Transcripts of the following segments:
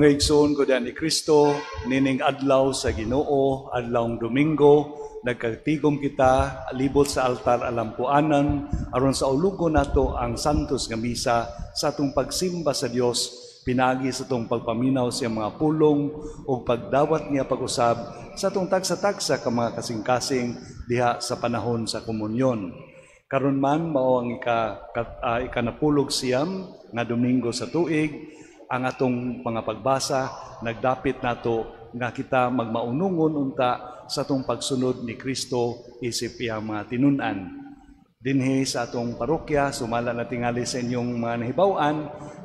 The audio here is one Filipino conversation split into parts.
Mga igsoon ko ni Kristo, nining adlaw sa Ginoo, adlawng Domingo, nagkatigom kita, libot sa altar alampuanan, aron sa ulugo nato ang santos nga misa sa atong pagsimba sa Dios, pinagi sa atong pagpaminaw sa mga pulong o pagdawat niya pag-usab sa atong tagsa-tagsa ka mga kasing-kasing diha sa panahon sa komunyon. Karon man mao ang ikanapulog siyam nga Domingo sa tuig, ang atong mga pagbasa nagdapit nato nga kita magmaunungon unta sa atong pagsunod ni Kristo isip iyang mga tinun-an. Dinhi sa atong parokya, sumala na tingali sa inyong mga nahibaw-an,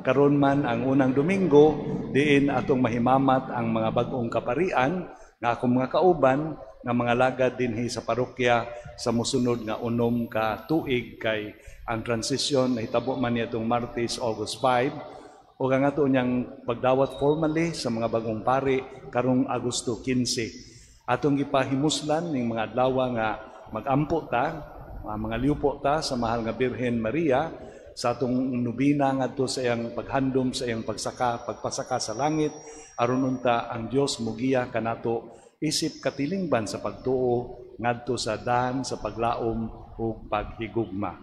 karon man ang unang Domingo, diin atong mahimamat ang mga bag-ong kaparian nga akong mga kauban nga mga lagad dinhi sa parokya sa mosunod nga unom ka tuig kay ang transisyon nahitabo man niadtong Martes, August 5, o ang ato niyang pagdawat formally sa mga bagong pari karong Agosto 15. Atong gipahimuslan ning mga adlaw nga magampo ta, mga liupo ta sa mahal nga Birhen Maria sa atong nobina ngadto sa iyang paghandom sa iyang pagpasaka sa langit aron unta ang Dios mugiya kanato isip katilingban sa pagtuo ngadto sa dahan sa paglaom ug paghigugma.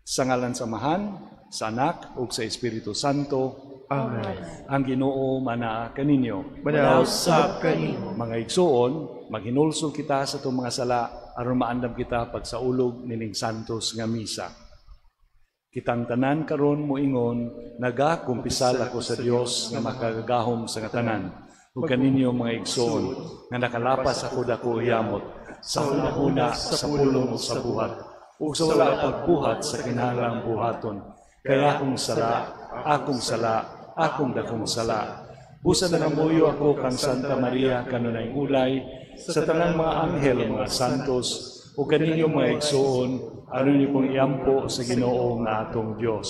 Sa ngalan sa Amahan, sa Anak ug sa Espiritu Santo. Amen. Ang Ginoo manaa kaninyo. Manausap kanimo. Mga igsoon, maghinulsol kita sa itong mga sala aron maandam kita pagsaulog nining santos nga misa. Kitang tanan karon moingon, nagakumpisal ako sa Dios nga makagagahom sa tanan. Ug kaninyo mga igsoon, nga nakalapas ako dako hiyamot sa hunahuna sa pulong ug sa buhat. Ug sa wala pagbuhat sa kinahanglang buhaton. Kaya akong sala, akong dakong sala. Busa na namuyo ako kang Santa Maria kanunay ulay, sa tanang mga anghel, mga santos, o kaninyo mga igsoon, ano niyo pong iampo sa Ginoo nga atong Dios.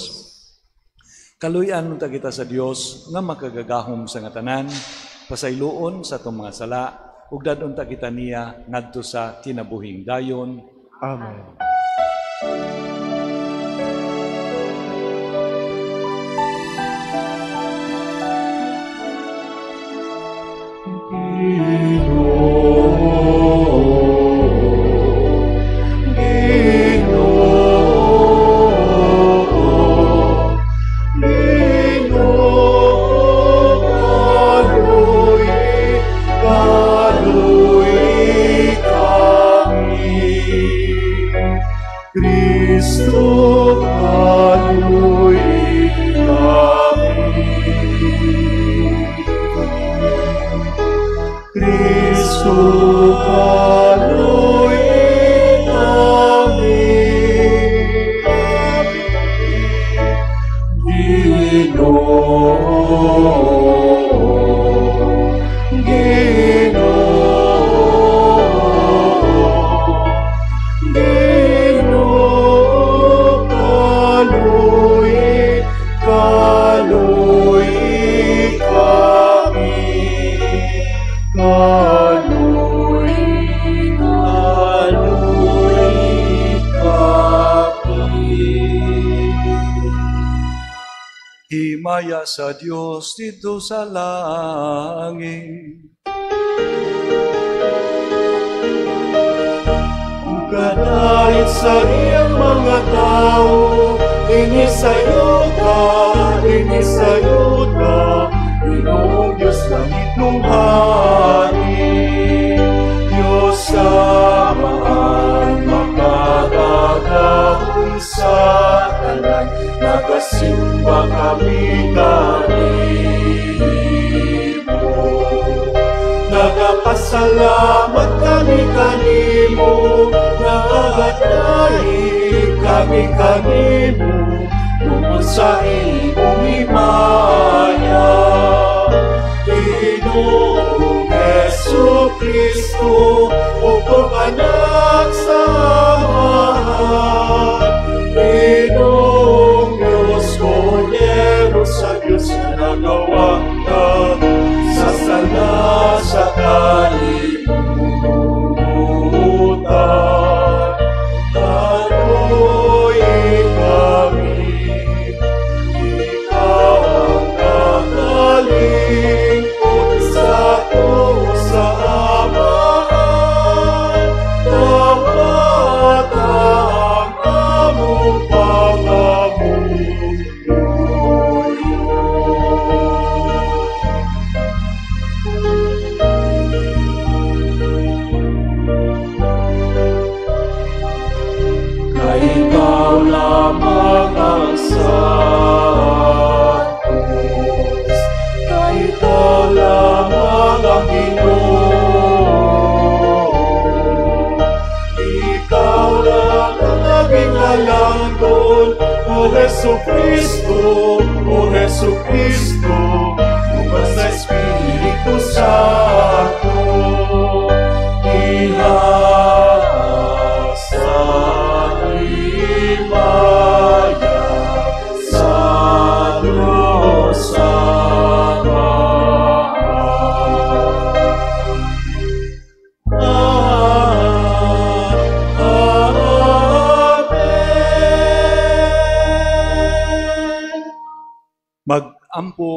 Kaluyan unta kita sa Dios nga makagagahom sa nga tanan, pasayloon sa atong mga sala, ug dadunta kita niya ngadto sa kinabuhing dayon. Amen. Himaya sa Dios dito sa langit. Kadahit sa iyang mga tao, inisayo ka, Ginoong Diyos langit nung hari. Diyos sa maan, makagagahon sa tanan, nagasimba kami kanimo. Nagapasalamat kami kanimo, nagagatay kami kanimo, tungkol sa imong himaya. Ginoong Jesucristo, ukong anak sa Amahan, Ginoong Diyos, Kordero sa Diyos na nagawang ka, sa sala sa kalimutan. Haluin kami, ikaw ang nakalim.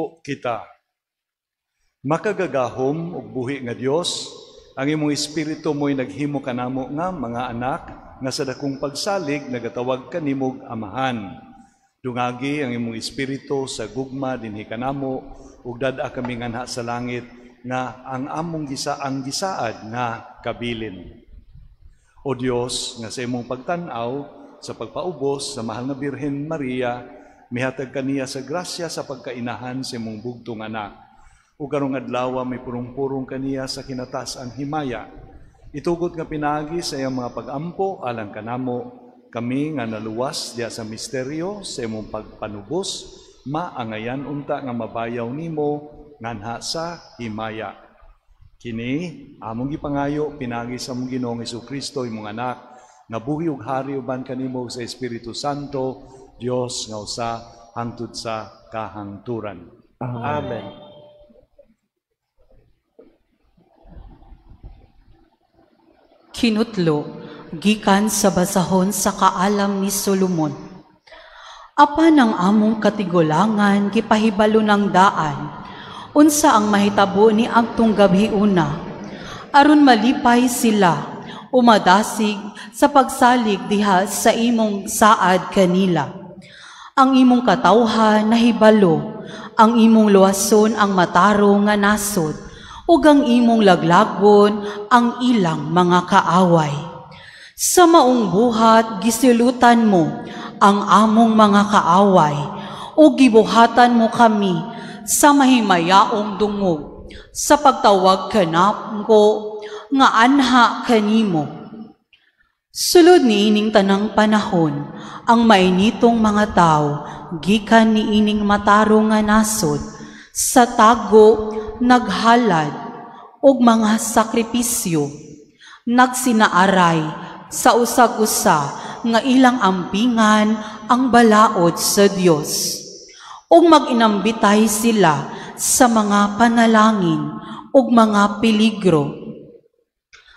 sugo kita. Makagagahom ug buhi nga Dios, ang imong espiritu mo'y naghimo kanamo nga mga anak nga sa dakong pagsalig nagatawag kanimog amahan. Dungagi ang imong espiritu sa gugma dinhi kanamo ug dad-a kami nganha sa langit nga ang among gisaang gisaad nga kabilin. O Dios, nga sa imong pagtan-aw sa pagpaubos sa mahal nga Birhen Maria, mihatag kaniya sa grasya sa pagkainahan sa imong bugtong anak. Ug karong adlaw may purong-purong kaniya sa kinataas-ang himaya. Itugot nga pinagi sa iyang mga pag-ampo alang kanamo, kami nga naluwas diya sa misteryo sa imong pagpanubos, maangayan unta nga mabayaw nimo nganha sa himaya. Kini among gipangayo pinagi sa among Ginoong Jesucristo imong anak, nga buhi ug hari uban kanimo sa Espiritu Santo, Dios nga usa hangtod sa kahangturan. Amen. Kinutlo, gikan sa basahon sa kaalam ni Solomon. Apan ang among katigulangan, gipahibalo ng daan, unsa ang mahitabo ni agtong gabi una, aron malipay sila, umadasig sa pagsalig diha sa imong saad kanila. Ang imong katawhan nahibalo, ang imong luwason ang mataro nga nasod, ug ang imong laglagon ang ilang mga kaaway. Sa maong buhat gisilutan mo ang among mga kaaway, ug gibuhatan mo kami sa mahimayaong dungog, sa pagtawag kanako nga anha kanimo. Sulod ni ining tanang panahon, ang mainitong mga tao gikan ni ining mataro nga nasod, sa tago naghalad og mga sakripisyo, nagsinaaray sa usag-usa nga ilang ampingan ang balaod sa Dios. Ug mag-inambitay sila sa mga panalangin ug mga peligro.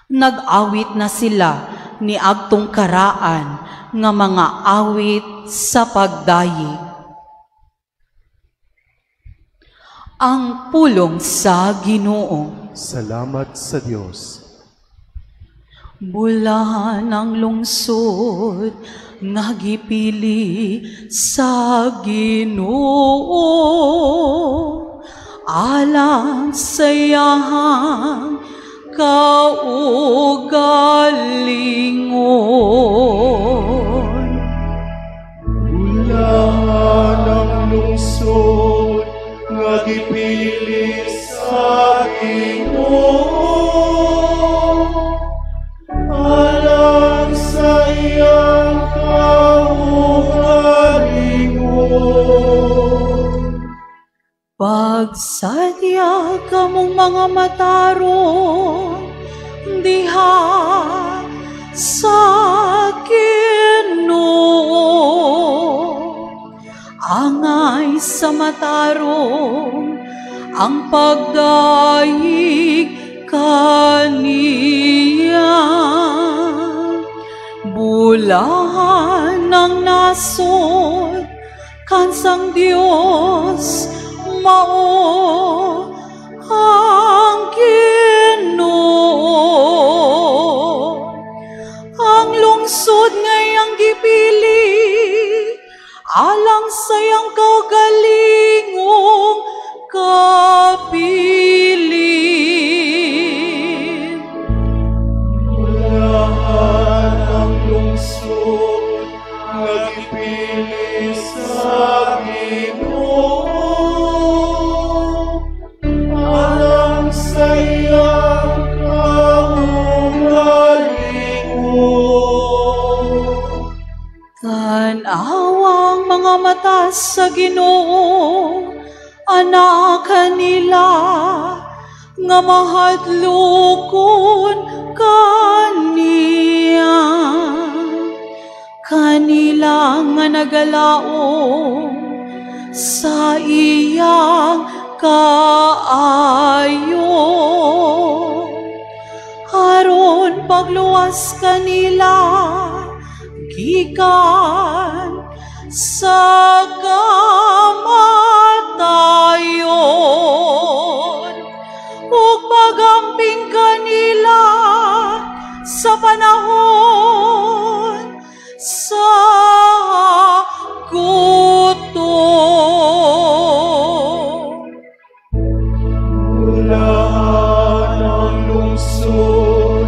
Nag-awit na sila ni agtong karaan nga mga awit sa pagdayeg. Ang pulong sa Ginoo. Salamat sa Diyos. Bulan ang lungsod nga gipili sa Ginoo, alang sa iyang kaugalingon. Bulan ang lungsod nga gipili sa Ginoo, alang sa iyang kaugalingon. Pagsadya kamong mga matarong diha sa Ginoo, angay sa matarong ang pagdayeg kaniya. Bulan ng nasod kansang Dios mao ang Ginoo. Ang lungsod ngayang gipili alang sa iyang kaugalingong kabilin. Bulan ang lungsod nga gipili sa Ginoo, alang sa iyang kaugalingon. Tanawang mga mata sa Ginoo, anak kanila nga mahadlokon kaniya. Kanila nga nagalaom sa iyang kaayo, aron pagluwas kanila gikan sa kamatayon. ug pagamping kanila sa panahon sa gutom. Ulaan ang lungsod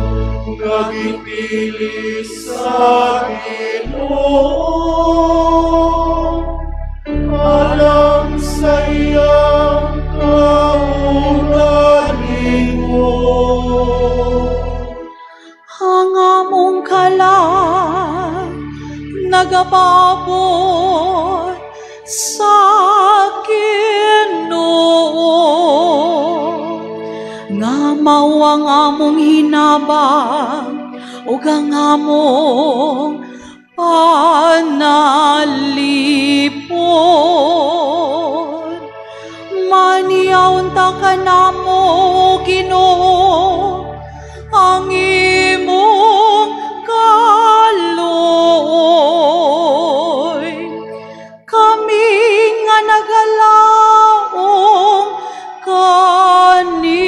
nga gipili sa Ginoo, alang sa iyang kaugalingon. Ang among kalag nagapabot sa Ginoo, nga mao ang among hinabang ug ang among panalipod. Maniyaon ta kanamo, Ginoo, ang imong kaloy. Kami nga nagalaong kanimo.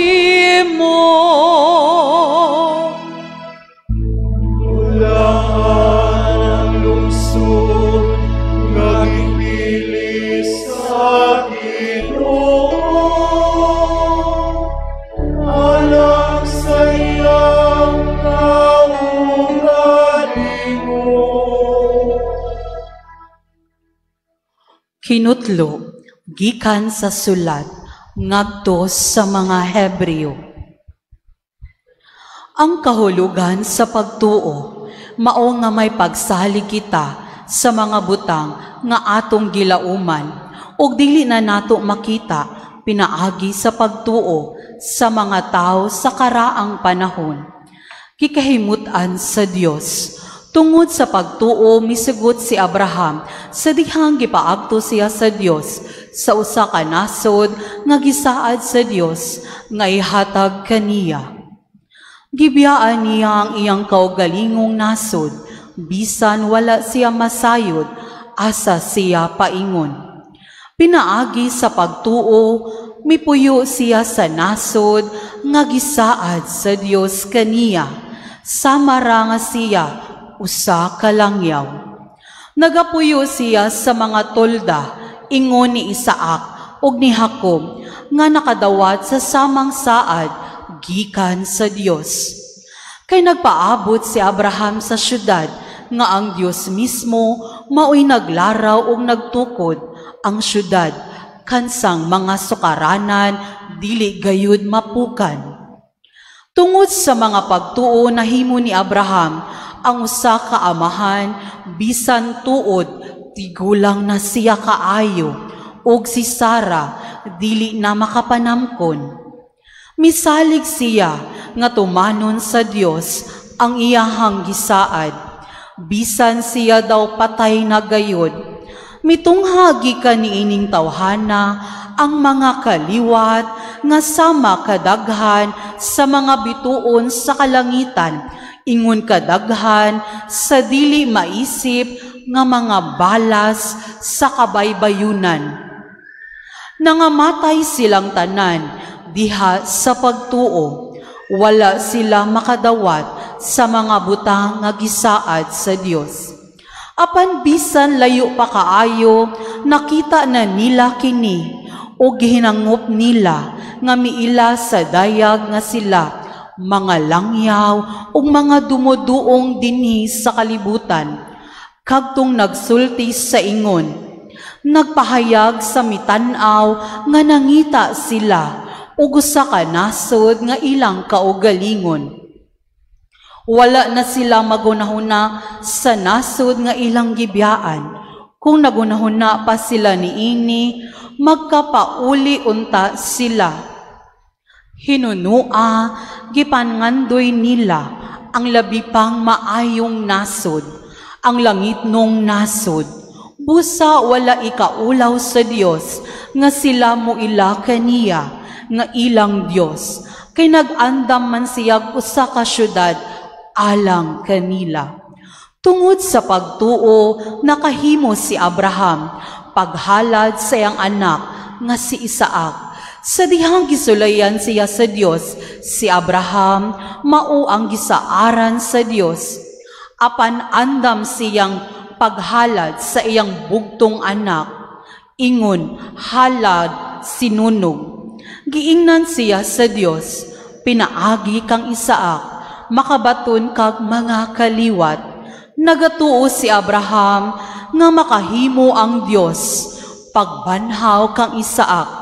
Ulaan ang lungsod nga gipili sa Ginoo, alang sa iyang kaugalingon. Kinutlo, gikan sa sulat ngadto sa mga Hebreo. Ang kahulugan sa pagtuo, mao nga may pagsalig kita sa mga butang nga atong gilauman, ug dili na nato makita pinaagi sa pagtuo sa mga tao sa karaang panahon. Kikahimutan sa Dios. Tungod sa pagtuo, misugot si Abraham sa dihang gipaagto siya sa Dios sa usa ka nasod nga gisaad sa Dios nga ihatag kaniya. Gibiyaan niya ang iyang kaugalingong nasod, bisan wala siya masayod, asa siya paingon. Pinaagi sa pagtuo, mipuyo siya sa nasod nga gisaad sa Dios kaniya, samara nga siya usa ka langyaw. Nagapuyo siya sa mga tolda, ingon ni Isaac ug ni Jacob, nga nakadawat sa samang saad, gikan sa Dios. Kay nagpaabot si Abraham sa syudad, nga ang Dios mismo mao'y naglaraw ug nagtukod ang syudad, kansang mga sukaranan, dili gayud mapukan. Tungod sa mga pagtuo na himo ni Abraham, ang usa ka amahan, bisan tuod, tigulang na siya kaayo, ug si Sarah, dili na makapanamkon. Misalig siya nga tumanon sa Dios ang iyahang gisaad, bisan siya daw patay na gayod. Mitunghagi ka niining tawhana ang mga kaliwat nga sama kadaghan sa mga bituon sa kalangitan, ingon kadaghan sa dili maisip nga mga balas sa kabaybayunan. Nangamatay silang tanan diha sa pagtuo, wala sila makadawat sa mga butang nga gisaad sa Dios. Apan bisan layo pa kaayo, nakita na nila kini o gihinangop nila nga miila sa dayag nga sila, mga langyaw o mga dumuduong dinhi sa kalibutan. Kagtong nagsulti sa ingon, nagpahayag sa mitanaw nga nangita sila ug usa ka nasod nga ilang kaugalingon. Wala na sila magunahuna sa nasod nga ilang gibiyaan. Kung nagunahuna pa sila niini, magkapauli unta sila. Hinunua, gipangandoy nila ang labi pang maayong nasod, ang langitnong nasod. Busa wala ikaulaw sa Dios nga sila mo ila kaniya nga ilang Dios. Kay nag-andam man siya usa ka syudad alang kanila. Tungod sa pagtuo, nakahimo si Abraham paghalad sa iyang anak nga si Isaac. Sa dihang gisulayan siya sa Dios, si Abraham mao ang gisaaran sa Dios. Apan andam siyang paghalad sa iyang bugtong anak, ingon halad sinunog. Giingnan siya sa Dios, pinaagi kang Isaak, makabaton kag mga kaliwat. Nagatuo si Abraham nga makahimo ang Dios, pagbanhaw kang Isaak.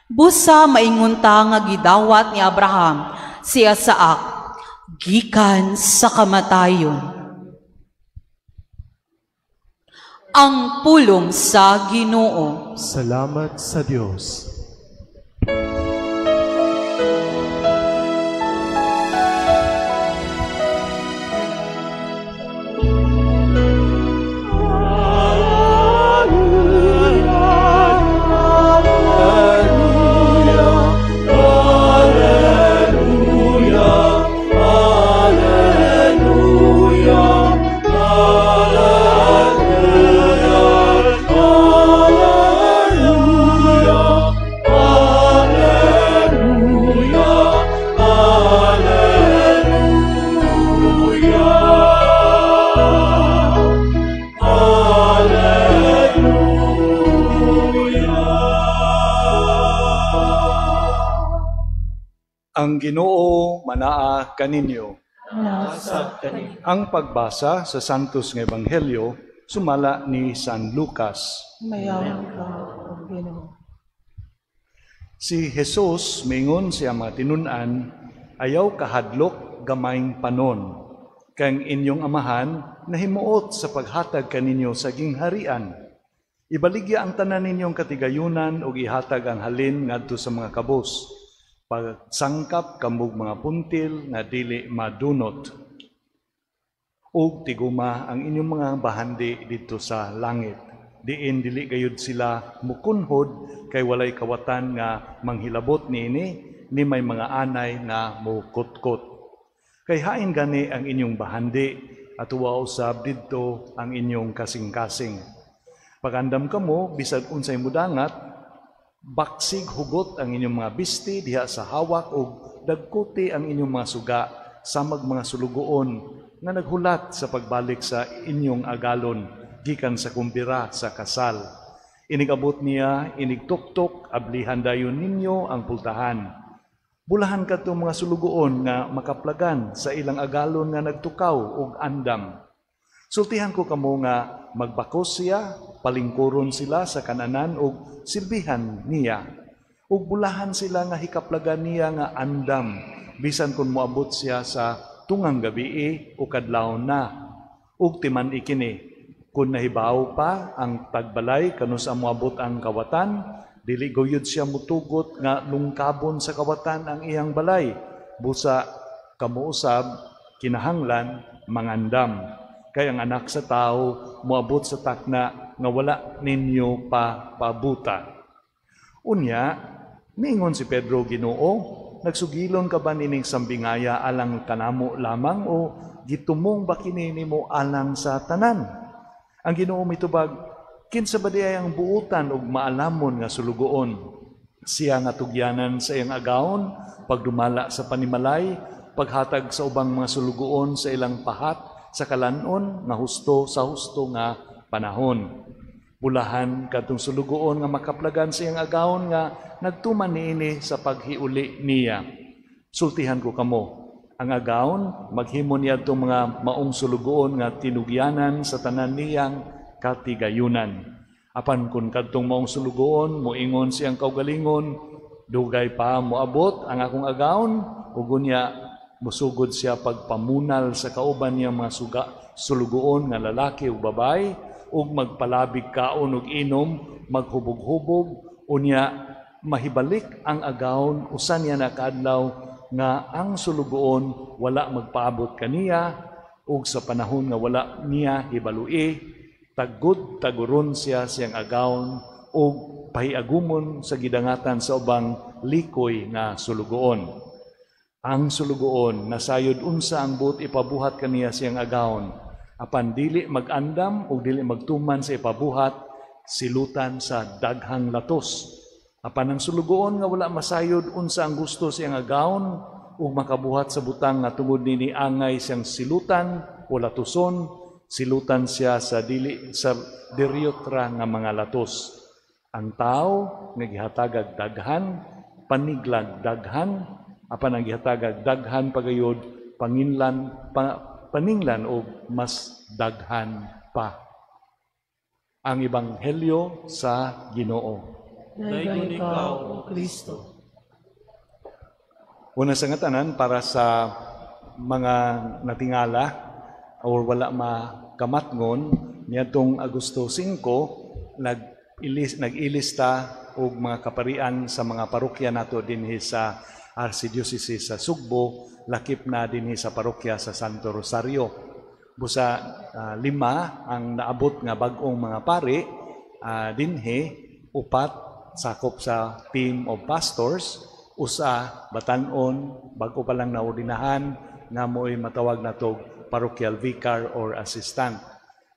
Busa maingunta nga gidawat ni Abraham si Isaak gikan sa kamatayon. Ang pulong sa Ginoo. Salamat sa Diyos. Ang Ginoo manaa kaninyo. Nasab kani. Ang pagbasa sa Santos nga Ebanghelyo sumala ni San Lucas. Mayaman ka, O Ginoo. Si Jesus mingon siya mga tinunan, ayaw kahadlok gamayng panon, kang inyong amahan nahimuot sa paghatag kaninyo sa gingharian. Ibaligya ang tanan ninyong katigayunan o ihatag ang halin ngadto sa mga kabos. Pagsangkap kamog mga puntil nga dili madunot. Ug tiguma ang inyong mga bahandi dito sa langit. Diin dili gayud sila mukunhod kay walay kawatan nga manghilabot niini ni may mga anay nga mukutkot. Kay hain gani ang inyong bahandi at uwa usab didto ang inyong kasing-kasing. Pagandam kamo bisag unsay mudangat, baksig hugot ang inyong mga bisti diha sa hawak ug dagkuti ang inyong mga suga samag mga sulugoon nga naghulat sa pagbalik sa inyong agalon gikan sa kumbira sa kasal. Inigabot niya, inigtuktok, ablihan dayon ninyo ang pultahan. Bulahan kadtong mga sulugoon nga makaplagan sa ilang agalon nga nagtukaw ug andam. Sultihan ko kamo nga magbakos siya, palingkuron sila sa kananan ug silbihan niya. Ug bulahan sila nga hikaplagan niya nga andam, bisan kun moabot siya sa tungang gabi o kadlawon na. Ug timan ikini, kun nahibaw pa ang tagbalay kanus ang moabot ang kawatan, dili guyod siya mutugot nga lungkabon sa kawatan ang iyang balay. Busa kamuusab kinahanglan mangandam. Kay ang anak sa tao moabot sa takna nga wala ninyo pa pabuta. Unya, miingon si Pedro, Ginoo, nagsugilon ka ba nining sambingaya alang kanamo lamang o gitumong ba kini nimo alang sa tanan? Ang Ginoo mitubag, kinsa ba diay ang buutan ug maalamon nga sulugoon? Siya nga tugyanan sa iyang agawon, pagdumala sa panimalay, paghatag sa ubang mga sulugoon sa ilang pahat, sa kalanon nga husto sa husto nga panahon. Bulahan kadtong sulugoon nga makaplagan sa iyang agawon nga nagtuman niini sa paghiuli niya. Sultihan ko kamo, ang agawon maghimo niya itong mga maong sulugoon nga tinugyanan sa tanan niyang katigayunan. Apan kun kadtong maong sulugoon moingon siyang kaugalingon, dugay pa moabot ang akong agawon, ug unya musugod siya pagpamunal sa kauban niyang mga sulugoon nga lalaki ug babae, ug magpalabig kaon ug inom, maghubog-hubog, unya mahibalik ang agawon usan niya nakaadlaw nga ang sulugoon wala magpaabot kaniya, ug sa panahon nga wala niya hibalui, taguron siya siyang agawon ug pahiagumon sa gidangatan sa ubang likoy nga sulugoon. Ang sulugoon nasayod unsa ang buot ipabuhat kaniya siyang agawon, apan dili magandam ug dili magtuman sa ipabuhat, silutan sa daghang latos. Apan ang sulugoon nga wala masayod unsa ang gusto siyang agawon ug makabuhat sa butang nga tungod nini angay siyang silutan o latuson, silutan siya sa deryotra nga mga latos. Ang tao nga gihatagag daghan, paniglag daghan, apan ang gihatagag daghan pagayod paninglan o mas daghan pa. Ang ebanghelyo sa Ginoo. Dayon ikaw, O Kristo. Una sa nga tanan, para sa mga natingala o wala makamatngon, niyadtong Agosto 5, nag-ilista og mga kaparian sa mga parokya nato dinhi sa Archdiocese sa Sugbo, lakip na dinhi sa parokya sa Santo Rosario. Busa 5 ang naabot nga bag-ong mga pari dinhi, 4 sakop sa team of pastors, usa batan-on bago pa lang naordinahan nga mo'y matawag natog parochial vicar or assistant.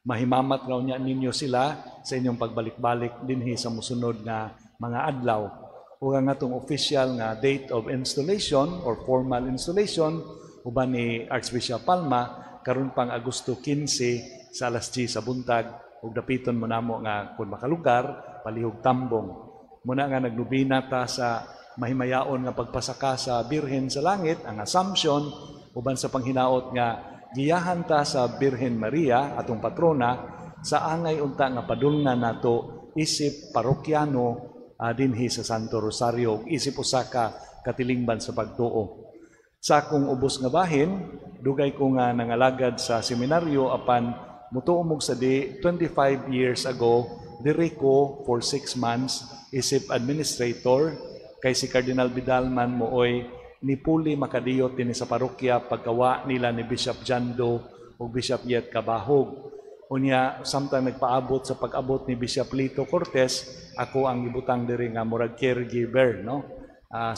Mahimamat raw niya ninyo sila sa inyong pagbalik-balik dinhi sa musunod nga mga adlaw. O nga atong official nga date of installation or formal installation uban ni Archbishop Palma karon pang Agosto 15 sa alas 10 sa buntag ug dapiton mo namo nga kun makalugar palihog tambong. Muna nga nagnubina ta sa mahimayaon nga pagpasaka sa Birhen sa langit, ang Assumption, uban sa panghinaot nga giyahan ta sa Birhen Maria, atong patrona, sa angay unta nga padulngan nato isip parokyano dinhi sa Santo Rosario, isip usaka katilingban sa pagtuo. Sa akong ubos nga bahin, dugay ko nga nangalagad sa seminaryo apan mutuomog sa 25 years ago, diri ko for 6 months isip administrator kay si Cardinal Vidal man mooy nipuli makadiyot din sa parokya pagkawa nila ni Bishop Jando o Bishop Yet Cabahog. Unya samtang nagpaabot sa pag-abot ni Bishop Lito Cortez, ako ang ibutang diri nga murag caregiver, no?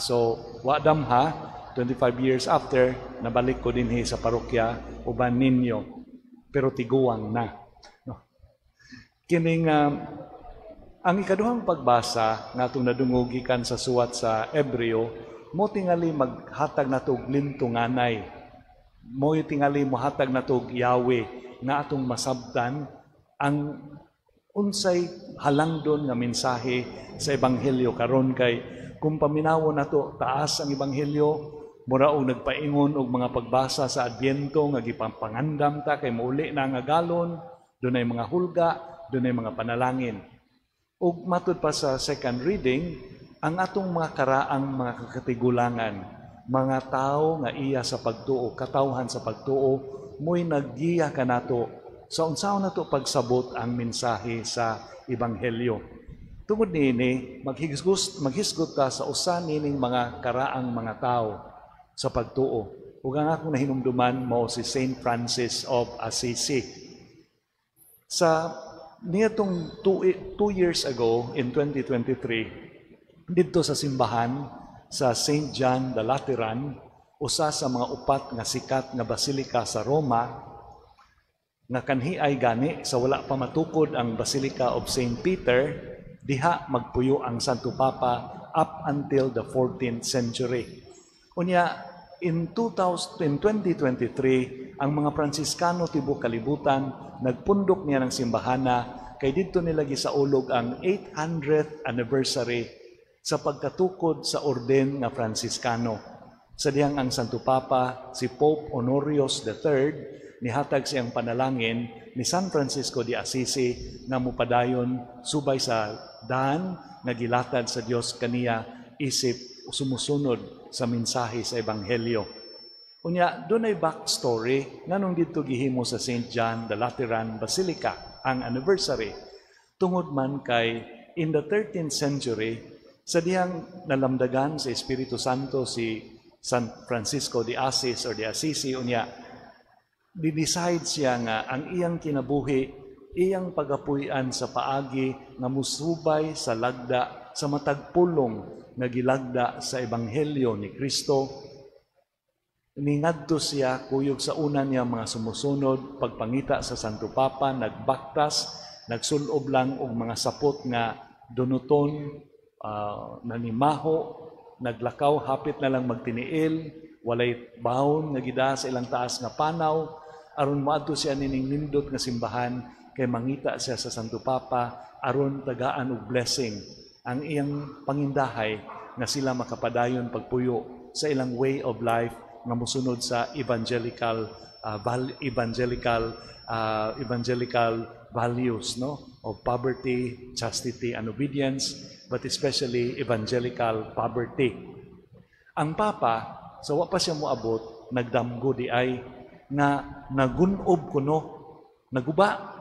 So wadam ha 25 years after nabalik ko dinhi sa parokya uban ninyo pero tiguang na. No? Kining ang ikaduhang pagbasa nga itong nadungugikan sa suwat sa Ebreo, mo tingali maghatag na itong lintunganay. Mo tingali mohatag na itong Yahweh nga atong masabtan ang unsay halangdon nga mensahe sa Ebanghelyo karon kay kung paminawo na to taas ang Ebanghelyo, mura og nagpaingon og mga pagbasa sa Adbyento nga gipapangandam ta kay mauli na nga galon, dunay mga hulga, dunay mga panalangin. Ug matud pa sa second reading, ang atong mga karaang mga kakatigulangan, mga tao nga iya sa pagtuo, katawhan sa pagtuo, mo'y naggiya kanato sa unsaon nato pagsabot ang mensahe sa Ebanghelyo. Tungod niini, maghisgot ta sa usa nining mga karaang mga tao sa pagtuo. Ug ang akong nahinumduman mao si Saint Francis of Assisi. Sa nitong 2 years ago, in 2023, dito sa simbahan sa St. John the Lateran, usa sa mga upat nga sikat nga basilika sa Roma, nga kanhi ay gani sa wala pa matukod ang Basilica of St. Peter, diha magpuyo ang Santo Papa up until the 14th century. Unya, in 2023, ang mga Pransiskano tibok kalibutan nagpundok niya ng simbahana kay dito nila gisaulog ang 800th anniversary sa pagkatukod sa orden nga Pransiskano. Sa diyang ang Santo Papa, si Pope Honorius III, nihatag siyang panalangin ni San Francisco de Assisi na mupadayon subay sa daan nga gilatad sa Dios kaniya isip sumusunod sa mensahe sa Ebanghelyo. Unya, doon ay backstory nga nung dito gihimo sa St. John the Lateran Basilica ang anniversary. Tungod man kay in the 13th century, sa diyang nalamdagan sa Espiritu Santo si San Francisco de Assis or de Assisi, unya, di-decide siya nga ang iyang kinabuhi, iyang pagapuyan sa paagi nga musubay sa lagda sa matagpulong nga gilagda sa Ebanghelyo ni Kristo. Ningadto siya kuyog sa una niya mga sumusunod, pagpangita sa Santo Papa, nagbaktas, nagsulob lang og mga sapot nga donuton nanimaho, naglakaw, hapit na lang magtiniil, walay baon nga gida sa ilang taas nga panaw, aron moadto siya nining nindot nga simbahan, kay mangita siya sa Santo Papa, aron tagaan og blessing ang iyang pangindahay nga sila makapadayon pagpuyo sa ilang way of life nga mosunod sa evangelical values, no, of poverty, chastity, and obedience, but especially evangelical poverty. Ang Papa, sa wa pa siya moabot, nagdamgo di ay nga nagunob kuno, naguba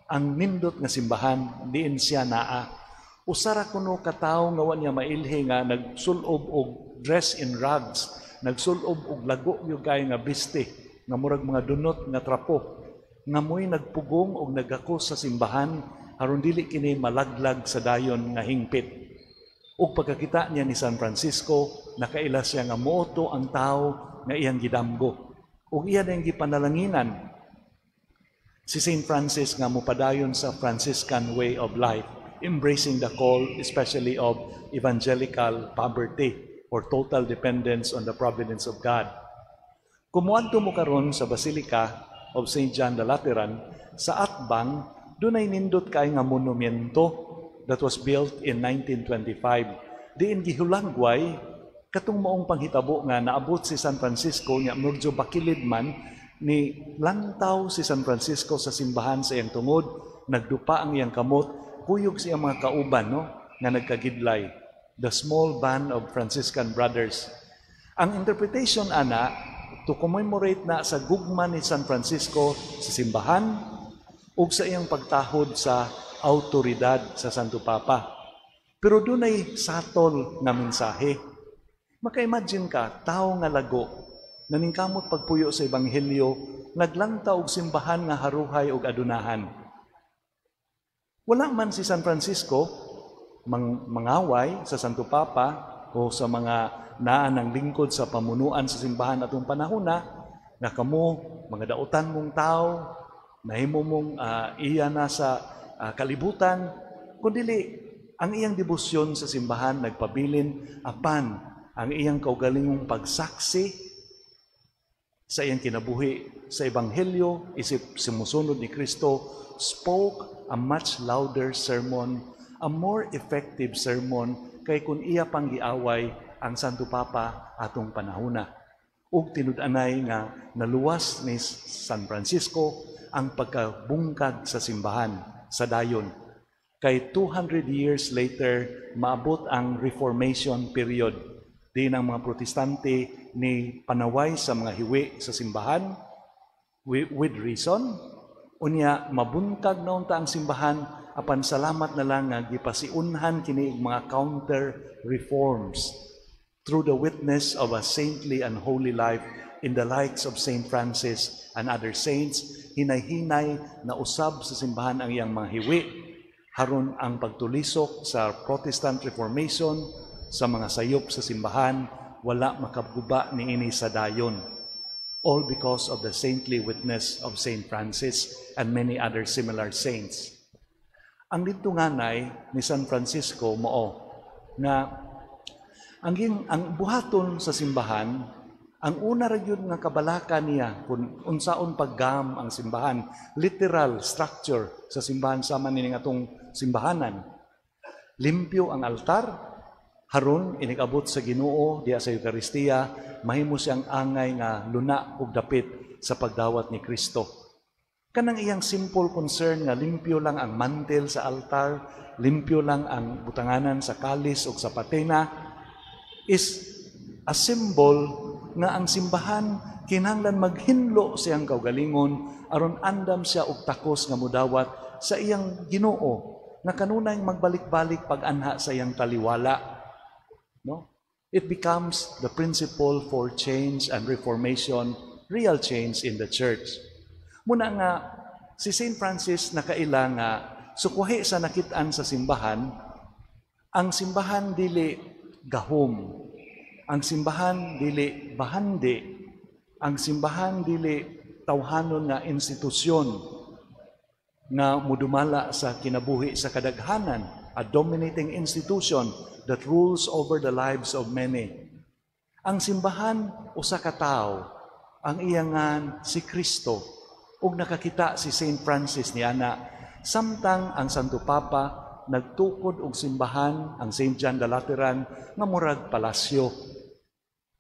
ang nindot nga simbahan, diin siya naa. Usara kuno katawo nga wa niya mailhi nga nagsulob og dress in rags, nagsulob og lago yung kay nga biste, nga murag mga dunot nga trapo, nga mo'y nagpugong og nagako sa simbahan, aron dili kini malaglag sa dayon nga hingpit. Ug pagkakita niya ni San Francisco, nakaila siya nga mooto ang tao nga iyang gidamgo. Ug iya nang gipanalanginan si St. Francis nga mopadayon sa Franciscan way of life, embracing the call especially of evangelical poverty or total dependence on the providence of God. Kumuadto mo karon sa Basilica of St. John the Lateran, sa Atbang, dunay nindot kay nga monumento that was built in 1925. Diin gihulagway katong maong panghitabo nga naabot si San Francisco nya medyo bakilid man ni lantaw si San Francisco sa simbahan sa iyang tungod, nagdupa ang iyang kamot, kuyog sa iyang mga kauban, no, nga nagkagidlay, the small band of Franciscan brothers. Ang interpretation ana, to commemorate na sa gugma ni San Francisco sa simbahan ug sa iyang pagtahod sa autoridad sa Santo Papa. Pero dunay satol nga mensahe. Maka-imagine ka, tao nga lago, naningkamot pagpuyo sa Ebanghelyo, naglangta og simbahan nga haruhay og adunahan. Wala man si San Francisco mangaway sa Santo Papa o sa mga naa ng lingkod sa pamunuan sa simbahan atong panahona, nga kamo, mga dautan mong tao, nahimo mong iya na sa kalibutan, kundili ang iyang debosyon sa simbahan nagpabilin apan ang iyang kaugalingong pagsaksi sa iyang kinabuhi sa Ebanghelyo, isip sumusunod ni Kristo, spoke a much louder sermon, a more effective sermon, kay kung iya pang giaway ang Santo Papa atong panahuna. Ug tinud-anay nga naluwas ni San Francisco ang pagkabungkag sa simbahan, sa dayon. Kay 200 years later, maabot ang Reformation period. Di ng mga Protestante ni panaway sa mga hiwi sa simbahan with reason. Unya, mabuntag na unta ang simbahan, apan salamat na lang nga gipasiunhan kini mga counter reforms through the witness of a saintly and holy life in the likes of St. Francis and other saints. Hinay-hinay na usab sa simbahan ang iyang mga hiwi, haron ang pagtulisok sa Protestant Reformation sa mga sayop sa simbahan, wala makaguba ni ini sa dayon. All because of the saintly witness of St. Francis and many other similar saints. Ang dito nganay ni San Francisco mao na ang buhaton sa simbahan, ang una ra gyud nga kabalaka niya kung unsaon paggam ang simbahan, literal structure sa simbahan sama nining atong simbahanan. Limpyo ang altar, haron inikabot sa Ginoo diya sa Eucharistia, mahimo siyang angay nga luna ug dapit sa pagdawat ni Kristo. Kanang iyang simple concern nga limpyo lang ang mantel sa altar, limpyo lang ang butanganan sa kalis ug sa patena, is a symbol nga ang simbahan kinahanglan maghinlo siyang kaugalingon aron andam siya og takos nga mudawat sa iyang Ginoo na kanunay magbalik-balik pag-anha sa iyang taliwala. No? It becomes the principle for change and reformation, real change in the church. Muna nga, si St. Francis nakaila nga sukuhi sa nakitaan sa simbahan, ang simbahan dili gahom, ang simbahan dili bahandi, ang simbahan dili tawhanon nga institusyon nga mudumala sa kinabuhi sa kadaghanan a dominating institution that rules over the lives of many. Ang simbahan usa ka tawo, ang iyangan si Kristo, ug nakakita si Saint Francis niana. Samtang ang Santo Papa nagtukod og simbahan, ang St. John the Lateran, nga murag palasyo.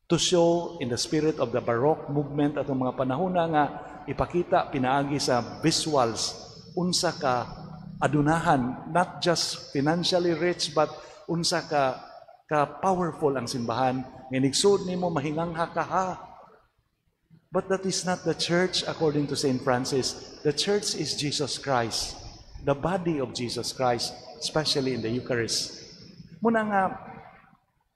To show in the spirit of the Baroque movement atong mga panahona nga ipakita pinaagi sa visuals unsa ka adunahan, not just financially rich but unsa ka powerful ang simbahan. Nginisud nimo mahingangha ka ha. But that is not the church according to St. Francis. The church is Jesus Christ, the body of Jesus Christ, especially in the Eucharist. Muna nga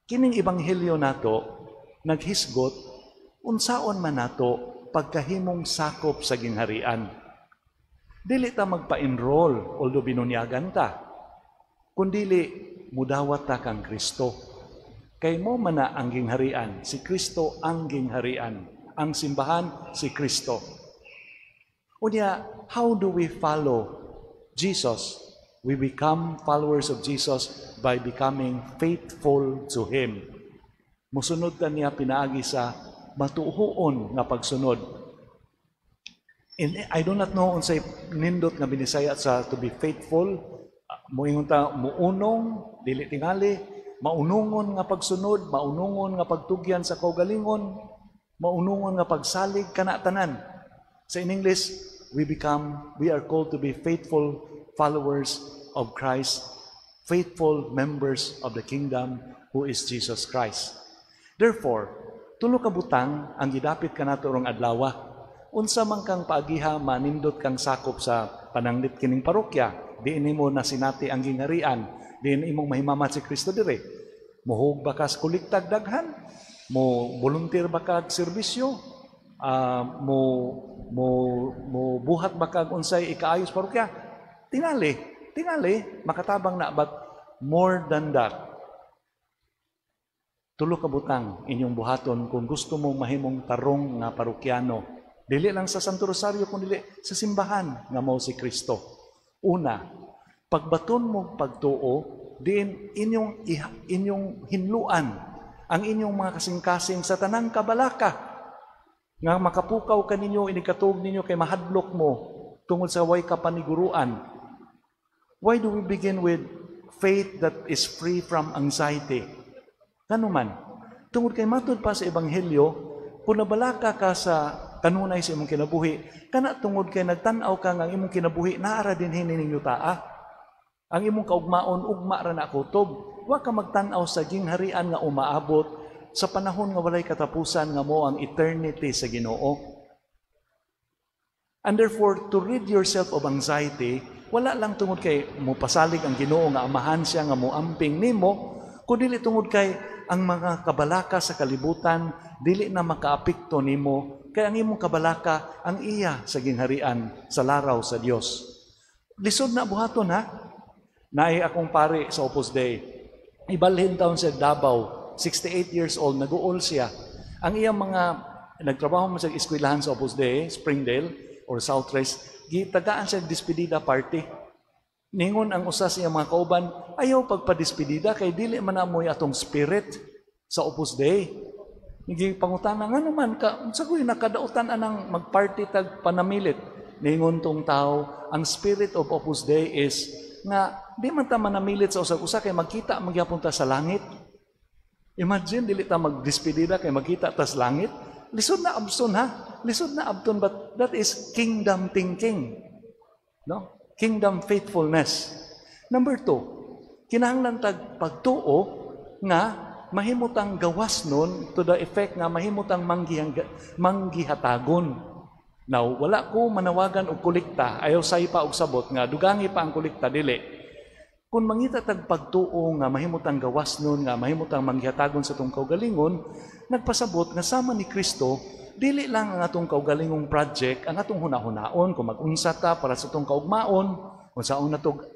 kining ebanghelyo nato naghisgot unsaon man nato pagkahimong sakop sa gingharian. Dili ta magpa-enroll although binunyagan ta, kundili mudawat ta kang Kristo. Kay mo man na ang gingharian, si Kristo ang gingharian, ang simbahan si Kristo. Unya, how do we follow Jesus? We become followers of Jesus by becoming faithful to Him. Musunod ta niya pinaagi sa matuhuon nga pagsunod. And I do not know unsay nindot nga binisaya sa to be faithful. Moingon ta muunong dili tingali, maunungon nga pagsunod, maunungon nga pagtugyan sa kaugalingon, maunungon nga pagsalig kana tanan. Sa in English, we are called to be faithful followers of Christ, faithful members of the kingdom who is Jesus Christ. Therefore, tulo ka butang ang gidapit kanato rong adlaw. Unsa man kang paagiha manindot kang sakop sa pananglit kining parokya, diin nimo na sinati ang gingharian, diin imong mahimamat si Kristo dire. Muhog ba ka sa kuliktag daghan? Mo volunteer ba ka serbisyo? Mo buhat ba ka unsay ikaayos parokya? Tingali, makatabang na, but more than that. Tulo ka butang inyong buhaton kung gusto mong mahimong tarong nga parokyano. Dili lang sa Santo Rosario, kundi sa simbahan nga mao si Kristo. Una, pagbaton mo pagtuo, diin inyong hinluan ang inyong mga kasing-kasing sa tanang kabalaka. Nga makapukaw kaninyo, inikatog ninyo kay mahadlok mo tungod sa way kapaniguruan. Why do we begin with faith that is free from anxiety? Kanuman, tungod kay matud pa sa ebanghelyo, kung nabalaka ka sa kanunay sa imong kinabuhi, kana tungod kay nagtan-aw ka nga ang imong kinabuhi, naara din hininyo taa. Ang imong kaugmaon, ugma ra na kutob. Wa ka magtan-aw sa gingharian nga umaabot sa panahon nga walay katapusan nga mo ang eternity sa Ginoo. And therefore, to rid yourself of anxiety, wala lang tungod kay mo pasalig ang Ginoo nga amahan siya nga moamping nimo, kundi tungod kay ang mga kabalaka sa kalibutan dili na makaapekto nimo, kay ang imong kabalaka ang iya sa gingharian sa laraw sa Dios. Lisod na buhaton ha. Naay akong pare sa Opus Dei. Ibalhin taon sa Davao, 68 years old, nag-uol siya. Ang iyang mga nagtrabaho mo sa eskwelahan sa Opus Dei, Springdale or Southwest, gitagaan siya despedida party. Ningon ang usa sa mga kauban, ayaw pagpadispedida kay dili man amoy atong spirit sa Opus Dei. Naging pangutana nga naman ka, sagoy nakadautan anang magparty tag panamilit. Ningon tong tao, ang spirit of Opus Dei is nga di man ta manamilit sa usa kay magkita magyapon ta sa langit. Imagine dili ta magdespedida kay magkita ta sa langit. Lisod na abson ha. Lisod na abton, but that is kingdom thinking. No? Kingdom faithfulness. Number 2, kinahanglan tag pagtuo nga mahimutang gawas nun to the effect nga mahimutang manggihatagon. Now, wala ko manawagan og kolekta, ayaw say pa og sabot nga dugangi pa ang kolekta, dili. Kung mangita tag pagtuo nga mahimutang gawas nun, nga mahimutang manggihatagon sa tong kaugalingon, nagpasabot nga sama ni Kristo, dili lang ang atong kaugalingong project, ang atong hunahunaon, kung mag-unsa ta para sa atong kaugmaon, kung saan natog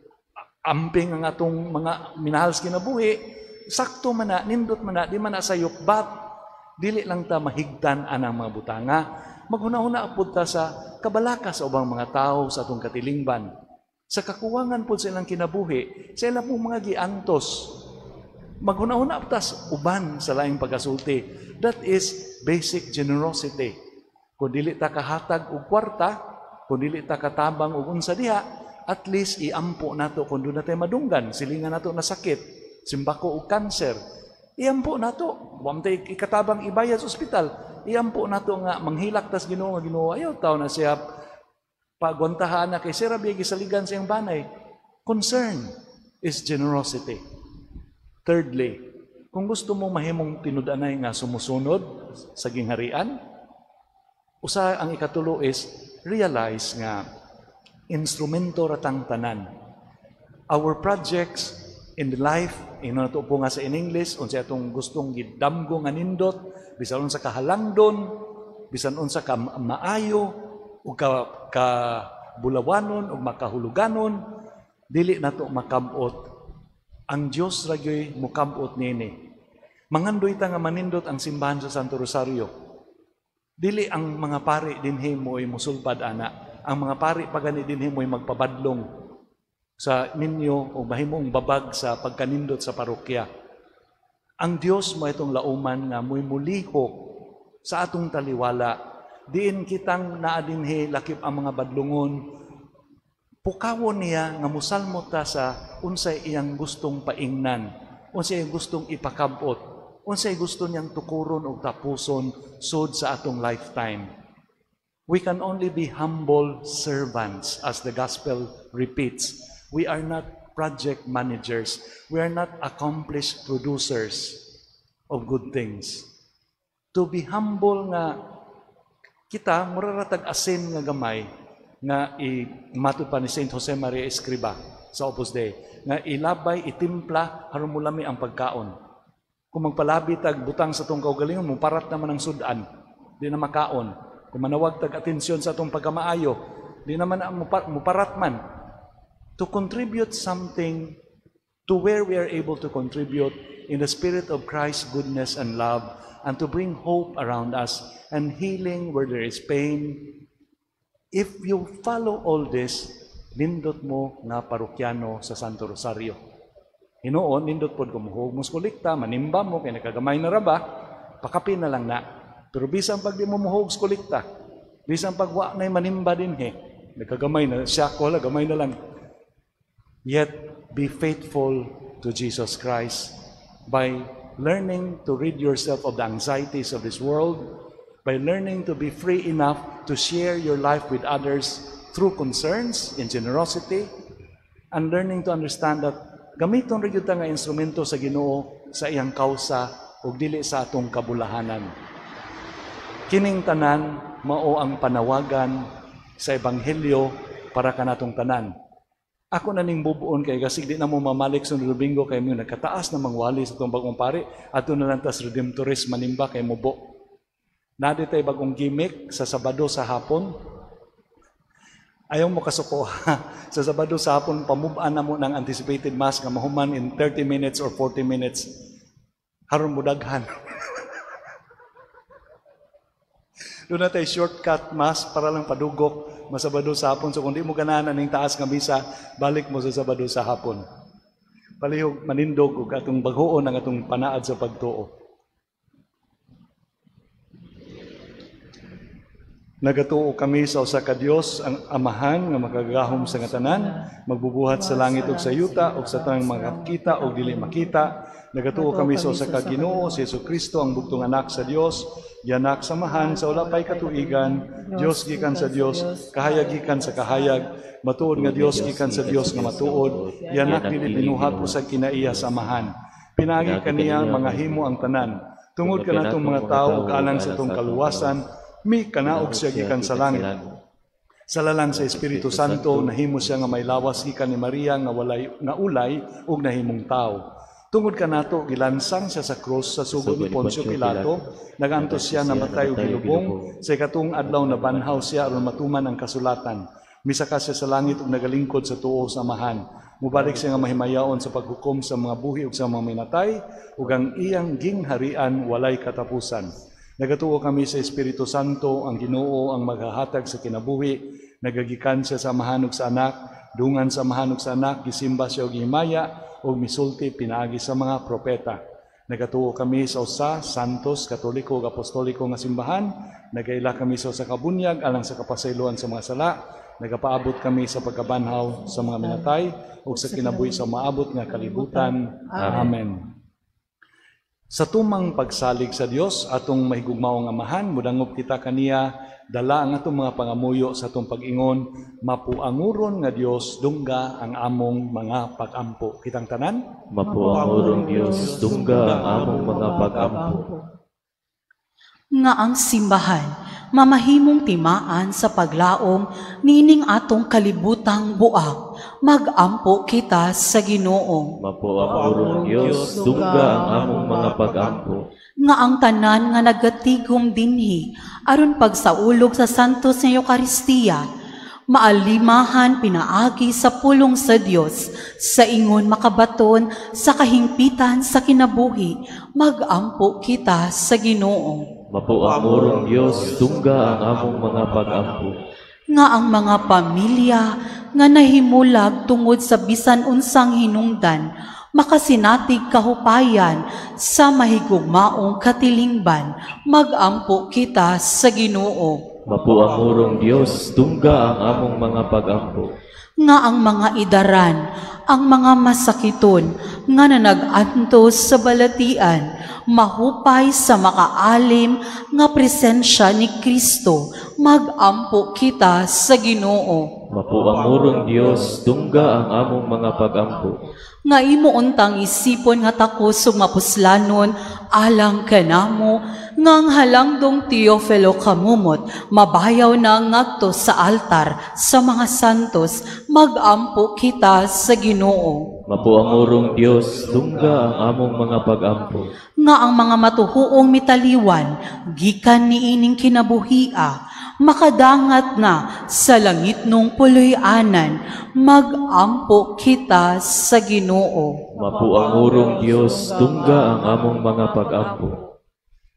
amping ang atong mga minahals kinabuhi, sakto man na, nindot man na, di man na sayop, but dili lang ta mahigtan anang mga butanga. Maghuna-huna apod ta sa kabalaka sa ubang mga tao sa atong katilingban. Sa kakuwangan po silang kinabuhi, sila po mga giantos. Maghuna-huna tas uban sa laing pagasulti. That is basic generosity. Kung dili ta kahatag og kwarta, kung dili ta katabang og unsa diha, at least iampo nato kung doon natin madunggan, silingan nato na sakit, simbako o cancer, iampo nato. Huwag tayo ikatabang ibayad sa ospital, iampo nato nga manghilak tas Ginoo, ayaw tao na siya pagwantahan na kay Sira Biagi saligan sa iyang banay. Concern is generosity. Thirdly, kung gusto mo mahimong tinud-anay nga sumusunod sa gingharian, usa ang ikatulo is realize nga instrumento ratang tanan. Our projects in the life, nato po nga sa in English, unsa atong gustong gidamgo nga nindot, bisan unsa kahalangdon, bisan unsa ka maayo, o ka bulawanon, o makahuluganon, dili nato makabot. Ang Dios ragyoy mukabot nini. Mangandoy ta nga manindot ang simbahan sa Santo Rosario. Dili ang mga pari dinhi mo'y musulpad ana. Ang mga pari pagani dinhi mo'y magpabadlong sa ninyo o mahimong babag sa pagkanindot sa parokya. Ang Dios mo itong lauman nga mo'y mulihok sa atong taliwala. Diin kitang naadinhi lakip ang mga badlungon. Pukawon niya nga musalmo ta sa unsay iyang gustong paingnan, unsay iyang gustong ipakabot, unsay gusto niyang tukuron o tapuson sud sa atong lifetime. We can only be humble servants, as the gospel repeats. We are not project managers. We are not accomplished producers of good things. To be humble nga kita muraratag asin nga gamay nga matod pa ni Saint Jose Maria Escriba sa Opus Dei nga ilabay, itimpla aron mulami ang pagkaon. Kung magpalabi tag butang sa tong kaugalingon, muparat naman ang sudan, di na makaon. Kung manawag tag atensyon sa atong pagkamaayo, di naman muparat man. To contribute something to where we are able to contribute in the spirit of Christ's goodness and love, and to bring hope around us and healing where there is pain. If you follow all this, nindot mo nga parokyano sa Santo Rosario. Hinoon, nindot po kumuhog mo kolekta, manimba mo, kaya nakagamay na raba, pakapin na lang na. Pero bisan pag di mo muhog kolekta, bisan pag wa na'y manimba din nakagamay na, siya ko, gamay na lang. Yet, be faithful to Jesus Christ by learning to rid yourself of the anxieties of this world, by learning to be free enough to share your life with others through concerns and generosity, and learning to understand that gamiton rin yun nga instrumento sa Ginoo sa iyang kausa o dili sa atong kabulahanan. Kining tanan mao ang panawagan sa Ebanghelyo para kanatong tanan. Ako na ning bubuon kay gasig di na mo mamalik sa Domingo kay mo nagkataas na mangwali sa itong bagong pari ato na lang tas Redemptoris manimba kay mubo. Nadi tayo bagong gimmick sa Sabado sa hapon. Ayaw mo kasuko sa Sabado sa hapon, pamubaan na mo ng anticipated mass nga mahuman in 30 minutes or 40 minutes. Haron mo daghan. Doon na tayo shortcut mass para lang padugok masabado sa hapon. So kung di mo ganahan ning taas nga misa, balik mo sa Sabado sa hapon. Palihog manindog ug atong baghoon ang atong panaad sa pagtuo. Nagatuo kami sa usa ka Dios ang Amahan nga magagahom sa ngatanan, magbubuhat sa langit ug sa yuta ug sa tanang makakita ug dili makita. Nagatuo kami sa usa ka Ginoo, si Jesucristo ang bugtong anak sa Dios, yanak samahan sa wala pay katuigan, Dios gikan sa Dios, kahayag gikan sa kahayag, matuod nga Dios gikan sa Dios nga matuod, yanak dili binuhat usag kinaiya samahan. Pinagi kaniya mga himo ang tanan. Tungod kanatong mga tawo ug alang sa tong kaluwasan, mi kanaog siya gikan sa langit. Sa lalang sa Espiritu Santo, nahimo siya nga may lawas gikan ni Maria nga ulay ug nahimong tao. Tungod kanato gilansang siya sa krus sa sugod ni Poncio Pilato, nagantos siya namatay ug gilubong, sa ikatong adlaw na banhaw siya aron matuman ang kasulatan. Misaka siya sa langit ug nagalingkod sa tuo sa Amahan. Mubalik siya nga mahimayaon sa paghukom sa mga buhi ug sa mga minatay, ug ang iyang gingharian walay katapusan. Nagatuo kami sa Espiritu Santo, ang Ginoo ang maghahatag sa kinabuhi, nagagikan siya sa Amahan ug sa Anak, dungan sa mahanok sa anak, gisimba siya og himaya, og misulti pinaagi sa mga propeta. Nagatuo kami sa usa, santos, katoliko, ug apostoliko nga simbahan. Nagaila kami sa usa ka bunyag alang sa kapasayloan sa mga sala. Nagapaabot kami sa pagkabanhaw sa mga minatay ug sa kinabuhi sa maabot nga kalibutan. Amen. Sa tumang pagsalig sa Dios atong mahigugmaong amahan, mudangop kita kaniya dala ang atong mga pangamuyo sa atong pag-ingon, mapuanguron nga Dios dungga ang among mga pag-ampo. Kitang tanan? Mapuanguron Dios dungga ang among mga pag-ampo. Nga ang simbahan, mamahimong timaan sa paglaom nining atong kalibutang buak, magampo kita sa Ginoo. Mapuanguron Dios dungga ang among mga pag-ampo. Nga ang tanan nga nagatigom dinhi aron pagsaulog sa santos nga Eucharistia, maalimahan pinaagi sa pulong sa Dios, sa ingon makabaton sa kahingpitan sa kinabuhi, magampo kita sa Ginoo. Mapuanguron Dios dungga ang among mga pag-ampo. Nga ang mga pamilya nga nahimulag tungod sa bisan unsang hinungdan, makasinatig kahupayan sa mahigugmaong katilingban, magampo kita sa Ginoo. Mapuanguron Dios dungga ang among mga pag-ampo. Nga ang mga idaran, ang mga masakiton, nga nanag-antos sa balatian, mahupay sa makaalim nga presensya ni Kristo, magampo kita sa Ginoo. Mapuanguron Dios dungga ang among mga pag-ampo. Nga imo untang isipon nga takos ug mapuslanon alang kanamo, nga ang halangdong Teofilo kamumot, mabayaw na ngadto sa altar sa mga santos, magampo kita sa Ginoo. Mapuangurong Dios dungga ang among mga pag-ampo. Nga ang mga matuhuong mitaliwan, gikan niining kinabuhia, makadangat na sa langit nung puloy-anan, magampo kita sa Ginoo. Mapuangurong Dios dungga ang among mga pag-ampo.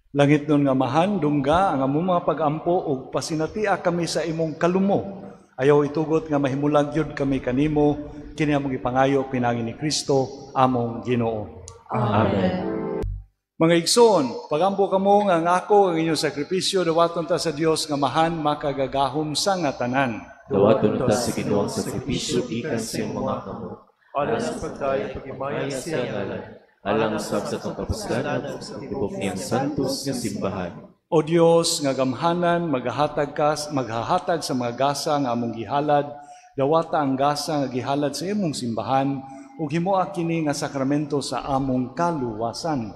Langit nun nga mahan, dungga ang among mga pag-ampo ug pasinatia kami sa imong kalumo. Ayaw itugot nga mahimulag yun kami kanimo, kini among ipangayo pinagi ni Kristo, among Ginoo. Amen. Mga igsoon, pagampo kamo nga ako ang inyong sakripisyo, dawaton ta sa Dios nga mahan, makagagahom sa nga tanan. Dawaton ta sa Ginoo ang sakripisyo ikan sa iyong mga kamot. Alang sa pagdaya pagimaya siya ngalan. Alang sa kapusganan ug sa tibok niyang santos nga simbahan. O Dios nga gamhanan, maghahatag sa mga gasa nga among gihalad, dawata ang gasa nga gihalad sa imong simbahan, ug himoa kini nga sakramento sa among kaluwasan.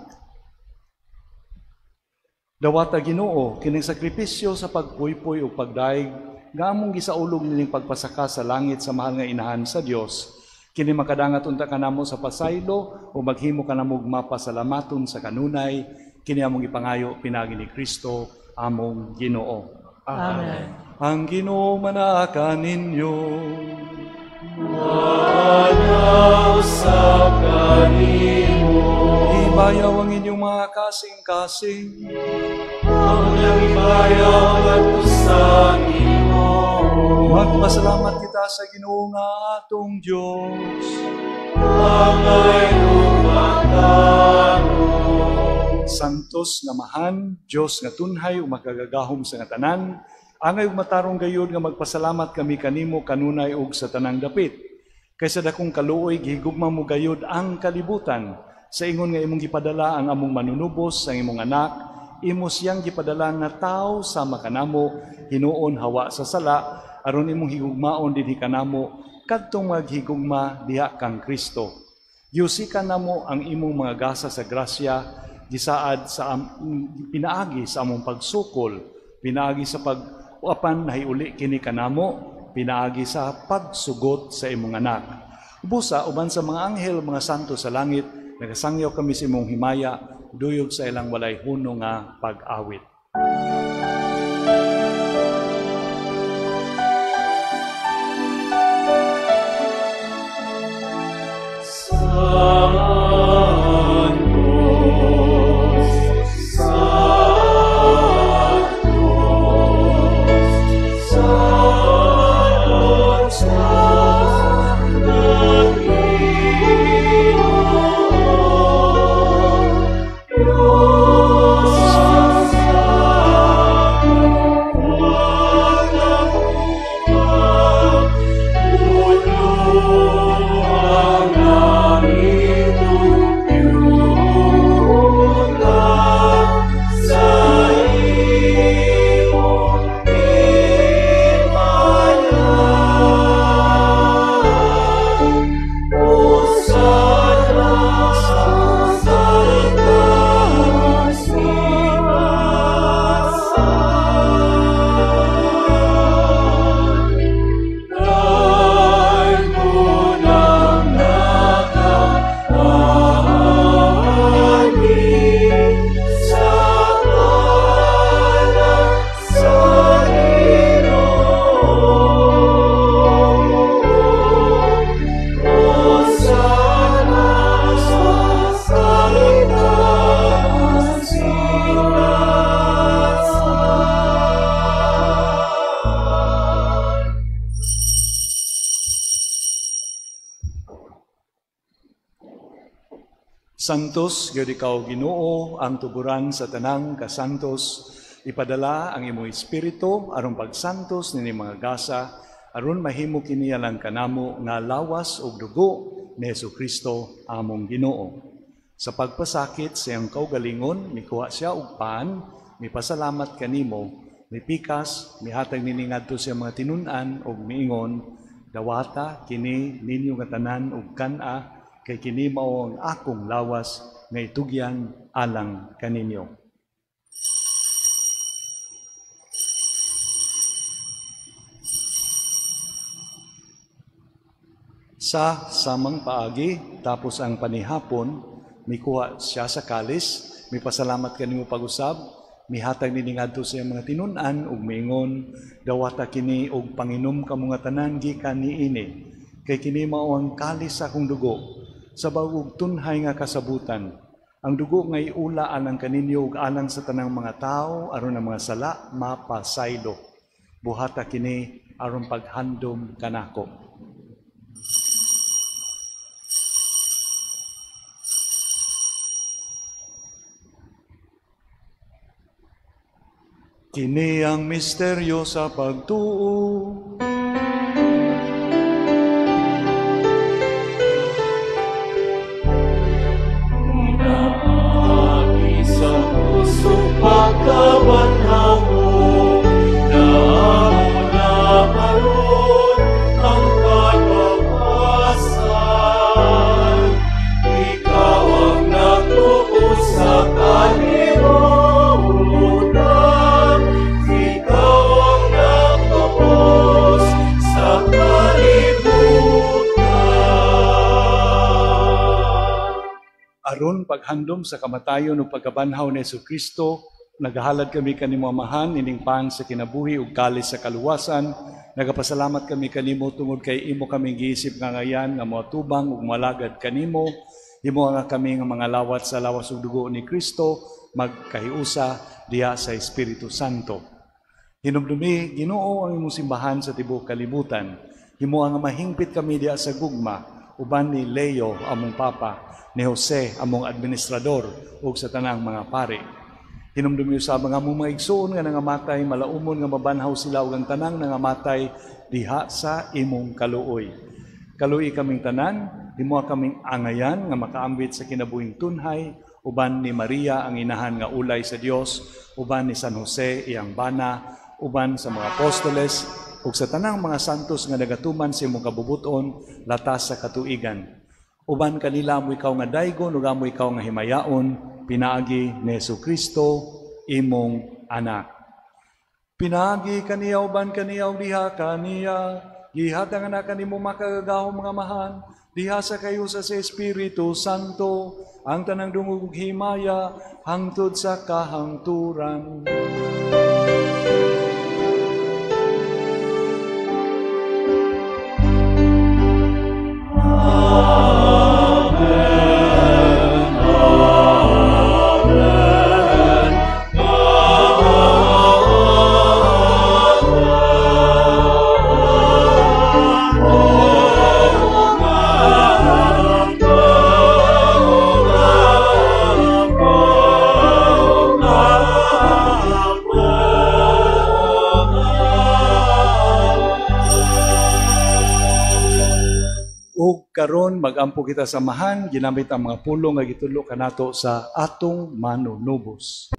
Dawata Ginoo kining sakripisyo sa pagpuypoy ug pagdaig nga among gisaulog nining pagpasaka sa langit sa mahal nga inahan sa Dios. Kini makadangat unta kanamo sa pasaylo o maghimo kanamo mapasalamaton sa kanunay, kini among ipangayo pinagi ni Kristo among Ginoo. Amen. Ang Ginoo manaka ninyo. Manaw sa kanimo. Ibayaw ang inyong mga kasing-kasing. Ang ibayaw at usangin mo. Magpasalamat kita sa Ginoo nga atong Dios. Angay umataro. Santos nga mahan, Dios nga tunhay ug makagagahom sa nga tanan, angay ug matarong gayud nga magpasalamat kami kanimo kanunay ug sa tanang dapit. Kaysa dakong kaluoy gihigugma mo gayud ang kalibutan. Sa ingon nga imong gipadala ang among manunubos ang imong anak, imo siyang gipadala nga tawo sama kanamo, hinuon hawa sa sala, aron imong higugmaon dinhi kanamo kadtong maghigugma diha kang Kristo. Yusikan namo ang imong mga gasa sa grasya, gisaad sa pinaagi sa among pagsukol, pinaagi sa pag-uapan nahiuli kini kanamo, pinaagi sa pagsugot sa imong anak. Busa uban sa mga anghel, mga santo sa langit, nagasangyaw kami sa imong himaya, duyog sa ilang walay huno nga pag-awit. Santos, gyud ikaw Ginoo, ang tuburan sa tanang kasantos. Ipadala ang imong espiritu aron pagsantos nini mga gasa, aron mahimo kini lang kanamo nga lawas ug dugo ni Hesukristo among Ginoo. Sa pagpasakit sa iyang kaugalingon, mikuha siya og paan, mipasalamat kanimo, mipikas, mihatag nini ngadto sa mga tinun-an ug miingon, dawata kini ninyo nga tanan ug kan-a, kay kini mao ang akong lawas nga itugyan alang kaninyo. Sa samang paagi, tapos ang panihapon, mikuha siya sa kalis, mipasalamat kanimo pag-usab, mihatag nini ngadto sa mga tinun-an ug miingon, dawata kini og panginom kamo nga tanan gikan niini, kay kini mao ang kalis sa akong dugo, sa bawog tunhay nga kasabutan. Ang dugo nga iula alang kaninyo ug alang sa tanang mga tao aron ang mga sala mapasaylo. Buhata kini aron paghandom kanako. Kini ang misteryo sa pagtuo. Pagkabanhaw mo, na amo na karoon ang pagbawasan. Ikaw ang nagtuon sa kalibutan. Ikaw ang nagtuon sa kalibutan. Aron paghandom sa kamatayon ug pagkabanhaw ni Hesukristo, nagahalad kami kanimo amahan ining pang sa kinabuhi ug kalis sa kaluwasan. Nagapasalamat kami kanimo tungod kay imo kaming giisip nga ngayan nga moatubang ug malagad kanimo. Imo nga kami nga mga lawat sa lawas ug dugo ni Kristo magkahiusa diha sa Espiritu Santo. Hinumdumi Ginoo ang imong simbahan sa tibuok kalibutan. Himo nga mahingpit kami diha sa gugma uban ni Leo among papa, ni Jose among administrador ug sa tanang mga pari. Hinumdumi sa mga mga igsoon nga nangamatay, malaumon nga mabanhaw sila ug ang tanang nangamatay diha sa imong kaluoy. Kaluoy kaming tanan, himo kaming angayan nga makaambit sa kinabuhing tunhay, uban ni Maria ang inahan nga ulay sa Dios, uban ni San Jose iyang bana, uban sa mga apostoles ug sa tanang mga santos nga nagatuman sa imong kabubuton latas sa katuigan. Uban kanila mo ikaw nga daygon ug amo ikaw nga himayaon, pinaagi ni Hesukristo imong anak. Pinaagi kaniya uban kaniya ug diha kaniya, gihatag na kanimo makagagahom mga mahan, diha sa kayo sa Espiritu Santo, ang tanang dungog ug himaya hangtod sa kahangturan. Karon magampo kita samahan, ginamit ang mga pulong nga gitulo kanato sa atong manunubos.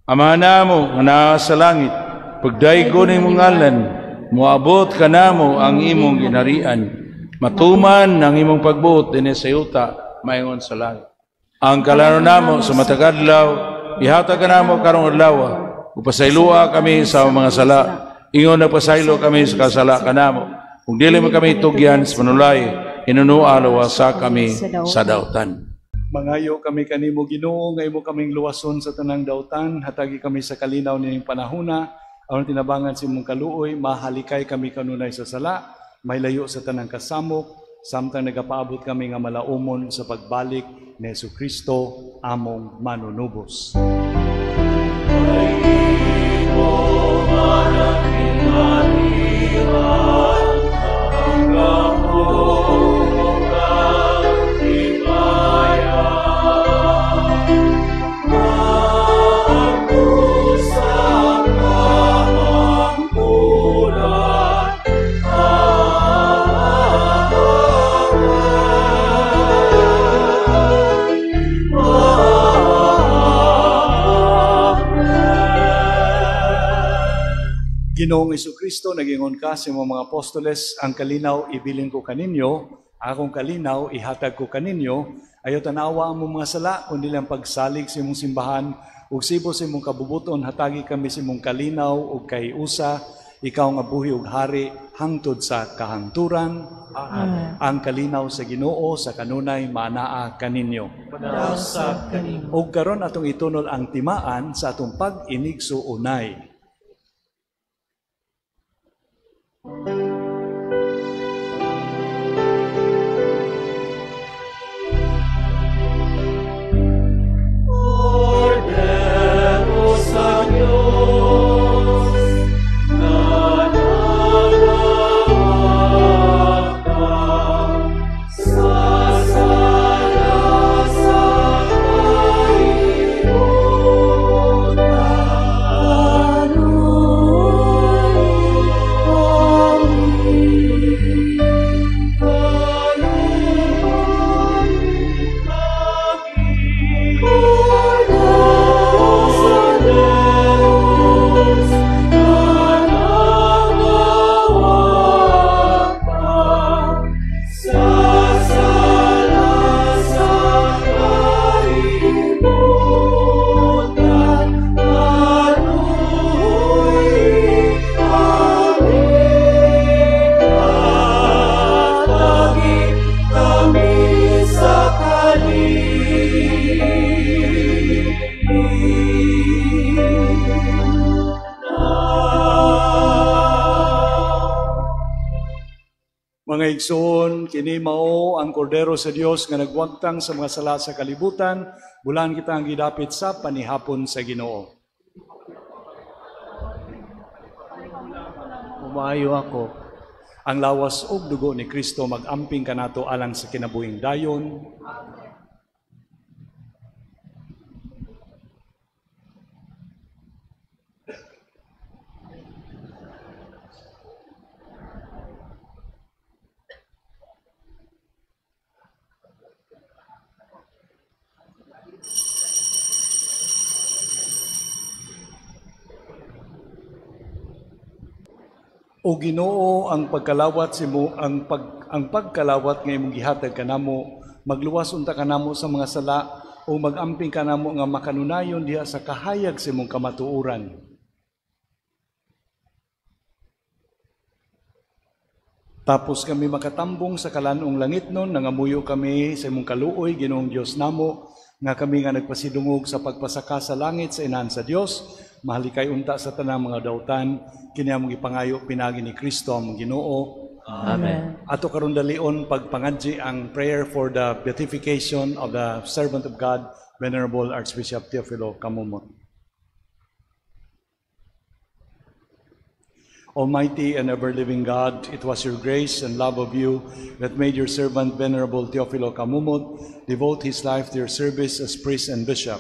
Ama namo nga naa sa langit, pagdaygo ning imong ngalan, moabot kanamo ang imong ginharian. Matuman ang imong pagbuot dinhi sa yuta, mayon sa langit. Ang kalano namo sa matag adlaw, ihatag kanamo karong adlaw, upasaylua kami sa mga sala. Ingon nagpasaylo kami sa kasala kanamo. Kung dili mo kami tugyan sa panulay, inunualawasa kami sa dautan. Mangayo kami kanimo Ginoo nga imo kaming luwason sa tanang dautan, hatagi kami sa kalinaw nining panahona, aron tinabangan sa imong kaluoy, mahalikay kami kanunay sa sala, may layo sa tanang kasamok, samtang nagapaabot kami nga malaumon sa pagbalik ni Hesukristo among manunubos. Ginoong Jesucristo, nagingon ka sa mga apostoles, ang kalinaw ibilin ko kaninyo, akong kalinaw ihatag ko kaninyo, ayaw tanawa ang mga sala, kundi lang pagsalig sa imong simbahan, ug sibo sa imong kabubuton, hatagi kami sa imong kalinaw, ug kay usa, ikaw nga buhi ug hari, hangtod sa kahangturan. Amen. Ang kalinaw sa Ginoo sa kanunay manaa kaninyo. Panausab kanimo. Ug karon atong itunol ang timaan sa atong pag-inigso unay. Cordero sa Diyos, nananawag ka sa sala sa kaibutan. Mga igsoon, kini mao ang kordero sa Dios nga nagwagtang sa mga sala sa kalibutan, bulan kita ang gidapit sa panihapon sa Ginoo. Umayo ako. Ang lawas ug dugo ni Kristo mag-amping kanato alang sa kinabuhing dayon. O Ginoo, ang pagkalawat simo ang pagkalawat nga imong gihatag kanamo, magluwas unta kanamo sa mga sala o magamping kanamo nga makanunayon diha sa kahayag sa imong kamatuoran. Tapos kami makatambong sa kalanong langit nun, nangamuyo kami sa imong kaluoy, Ginoong Dios namo, nga kami nga nagpasidungog sa pagpasaka sa langit sa inahan sa Dios, mahalikay unta sa tanang mga dautan, kini among ipangayo pinagi ni Kristo among Ginoo. Amen. Ato karon dalion pagpangadji ang prayer for the beatification of the servant of God, Venerable Archbishop Teofilo Camumot. Almighty and ever-living God, it was your grace and love of you that made your servant, Venerable Teofilo Camumot, devote his life to your service as priest and bishop,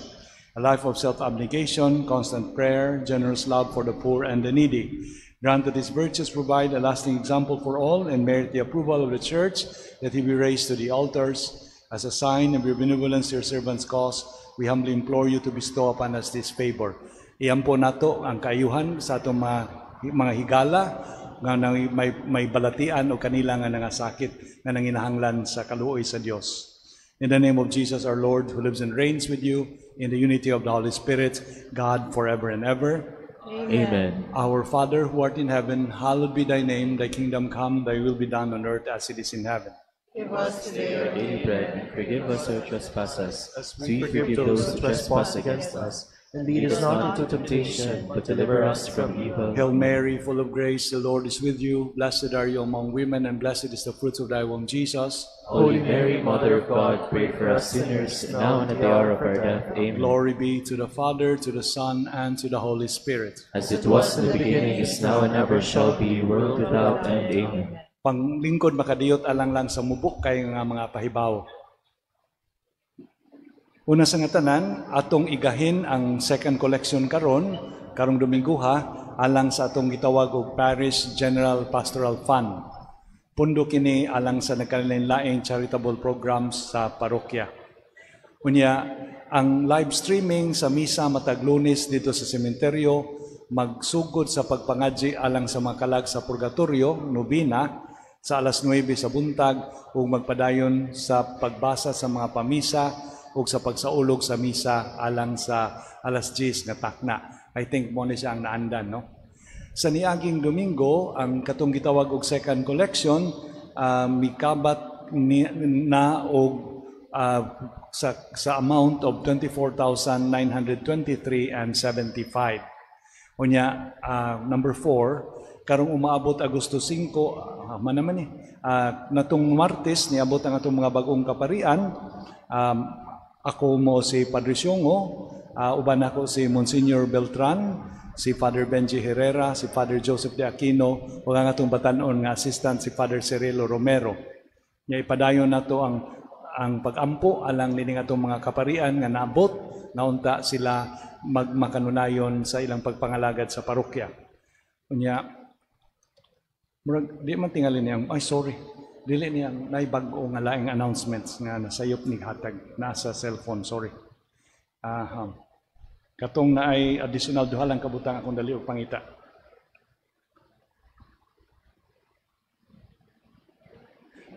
a life of self-abnegation, constant prayer, generous love for the poor and the needy. Grant that his virtues provide a lasting example for all and merit the approval of the Church, that he be raised to the altars. As a sign of your benevolence to your servant's cause, we humbly implore you to bestow upon us this favor. Iampo nato ang kaayuhan sa atong mga higala nga may balatian o kanila nga nangasakit nga nanginahanglan sa kaluoy sa Dios. In the name of Jesus our Lord, who lives and reigns with you in the unity of the Holy Spirit, God forever and ever. Amen. Our Father who art in heaven, hallowed be thy name. Thy kingdom come, thy will be done on earth as it is in heaven. Give us today Our our daily bread, and forgive us our trespasses, as we forgive those who trespass against us. And lead us not into temptation, but deliver us from evil. Hail Mary, full of grace, the Lord is with you. Blessed are you among women, and blessed is the fruit of thy womb, Jesus. Holy Mary, Mother of God, pray for us sinners, now and at the hour of our death. Amen. Glory be to the Father, to the Son, and to the Holy Spirit. As it was in the beginning, is now, and ever shall be, world without end. Amen. Panglingkod makadiyot alang lang sa mubok kay nga mga pahibaw. Una sa nga tanan, atong igahin ang second collection karong Domingo alang sa atong gitawag og Parish General Pastoral Fund. Pundo kini alang sa nagkalain-laing charitable programs sa parokya. Unya, ang live streaming sa misa matag Lunes dito sa sementeryo magsugod sa pagpangadji alang sa mga kalag sa purgatorio, nobina, sa alas 9 sa buntag, ug magpadayon sa pagbasa sa mga pamisa, ug sa pagsaulog sa misa alang sa alas 10 nga takna. I think mo ni siya ang naandan, no? Sa niaging Domingo, ang katong gitawag og second collection, mikabat na og sa amount of 24,923.75. Unya, number 4, karong umaabot Agosto 5, natong Martes, niabot ang atong mga bagong kaparian. Ako mo si Padre Siongo, uban ako si Monsignor Beltran, si Father Benji Herrera, si Father Joseph de Aquino, ug ang atong batanon nga assistant si Father Cirilo Romero. Nya ipadayon nato ang pag-ampo alang nining atong mga kaparian nga naabot, naunta sila magmakanunayon sa ilang pagpangalagad sa parokya. Unya, di man tingali niyang, dili niyang naibag-o nga laing announcements nga nasayop ni hatag, nasa cellphone, sorry. Katong na ay additional duhalang kabutang akong dali og pangita.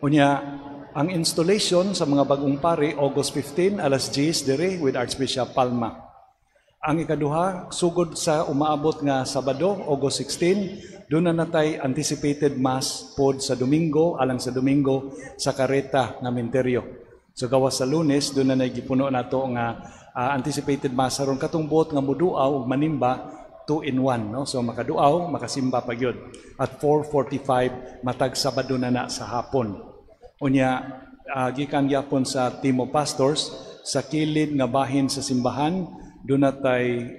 Unya, ang installation sa mga bagong pari, August 15, alas 10 dire with Archbishop Palma. Ang ikaduha, sugod sa umaabot nga Sabado, August 16, doon na natay anticipated mass pod sa Domingo, alang sa Domingo, sa Kareta nga Minteryo. So gawas sa Lunes, doon na nagipuno nato nga anticipated mass aron katong buot nga muduaw ug manimba 2 in 1, no? So makaduaw, makasimba pa gyud. At 4:45 matag Sabado na sa hapon. Unya, gikan gyapon sa Team of Pastors sa kilid nga bahin sa simbahan, doon natay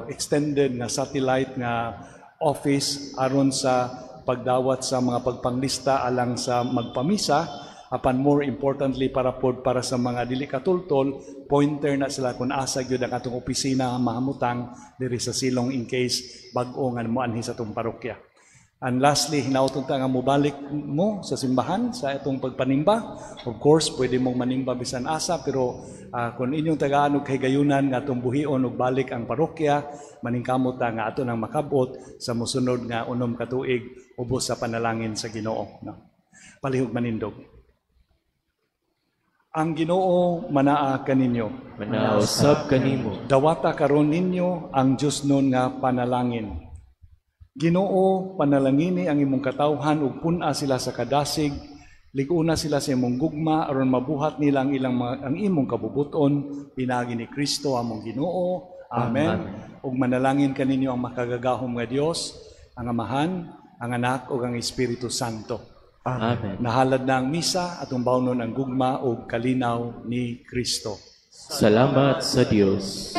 extended nga satellite nga office aron sa pagdawat sa mga pagpanglista alang sa magpamisa, apan more importantly para sa mga dili katultol, pointer na sila kung asa gyud ang atong opisina nga mahamutang diri sa silong in case bag-o nga moanhi sa atong parokya. And lastly, hinauton ta nga mobalik mo sa simbahan sa itong pagpanimba. Of course, pwede mong manimba bisan asa, pero kung inyong tagaan og kahigayunan nga atong buhion og balik ang parokya, maningkamot ta nga ato nang makabot sa mosunod nga 6 ka tuig ubos sa panalangin sa Ginoo. No? Palihog manindog. Ang Ginoo manaa kaninyo. Manausab kanimo. Dawata karon ninyo ang Dios nun nga panalangin. Ginoo, panalangini ang imong katawhan ug pun-a sila sa kadasig, lig-una sila sa imong gugma aron mabuhat nila ang imong kabubuton pinagi ni Kristo among Ginoo. Amen. Ug manalangin kaninyo ang makagagahom nga Dios, ang Amahan, ang Anak ug ang Espiritu Santo. Amen. Nahalad na ang misa atong bawnon ang gugma ug kalinaw ni Kristo. Salamat sa Dios.